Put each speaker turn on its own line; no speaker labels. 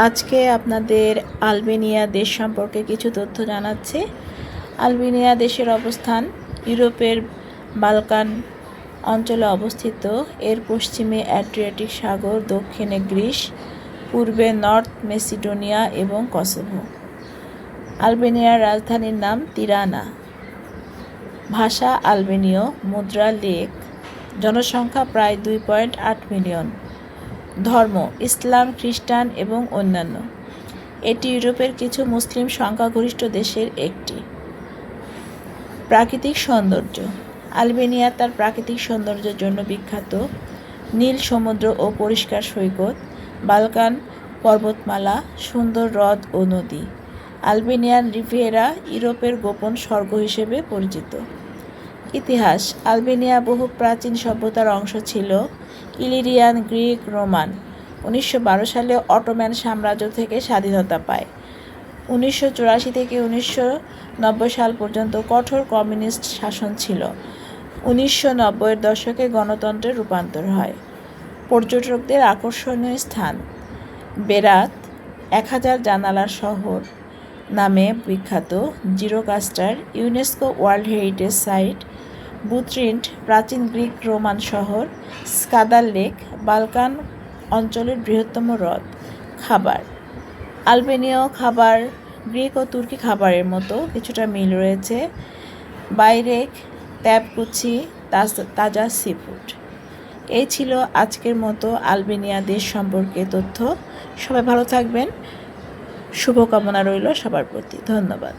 আজকে আপনাদের আলবেনিয়া দেশ সম্পর্কে কিছু তথ্য জানাচ্ছি। আলবেনিয়া দেশের অবস্থান ইউরোপের বালকান অঞ্চলে অবস্থিত। এর পশ্চিমে অ্যাড্রিয়াটিক সাগর, দক্ষিণে গ্রিস, পূর্বে নর্থ মেসিডোনিয়া এবং কসোভো। আলবেনিয়ার রাজধানীর নাম তিরানা। ভাষা আলবেনীয়, মুদ্রা লেক। জনসংখ্যা প্রায় 2.8 মিলিয়ন। ধর্ম ইসলাম, খ্রিস্টান এবং অন্যান্য। এটি ইউরোপের কিছু মুসলিম সংখ্যাগরিষ্ঠ দেশের একটি। প্রাকৃতিক সৌন্দর্য আলবেনিয়া তার প্রাকৃতিক সৌন্দর্যের জন্য বিখ্যাত। নীল সমুদ্র ও পরিষ্কার সৈকত, বালকান পর্বতমালা, সুন্দর হ্রদ ও নদী। আলবেনিয়ান রিভিয়েরা ইউরোপের গোপন স্বর্গ হিসেবে পরিচিত। ইতিহাস আলবেনিয়া বহু প্রাচীন সভ্যতার অংশ ছিল। Illyrian, Greek, Roman. 1912 সালে অটোম্যান সাম্রাজ্য থেকে স্বাধীনতা পায়। 1984 থেকে 1990 সাল পর্যন্ত কঠোর কমিউনিস্ট শাসন ছিল। 1990-এর দশকে গণতন্ত্রে রূপান্তর হয়। পর্যটকদের আকর্ষণীয় স্থান বেরাত, 1000 জানালার শহর নামে বিখ্যাত। জিরোকাস্টার, ইউনেস্কো ওয়ার্ল্ড হেরিটেজ সাইট। বুথ্রিন্ট, প্রাচীন গ্রিক রোমান শহর। স্কাদার লেক, বালকান অঞ্চলের বৃহত্তম হ্রদ। খাবার আলবেনীয় খাবার গ্রিক ও তুর্কি খাবারের মতো কিছুটা মিল রয়েছে। বাইরেক, ত্যাপকুচি, তাজা সিফুড। এই ছিল আজকের মতো আলবেনিয়া দেশ সম্পর্কে তথ্য। সবাই ভালো থাকবেন, শুভকামনা রইল সবার প্রতি। ধন্যবাদ।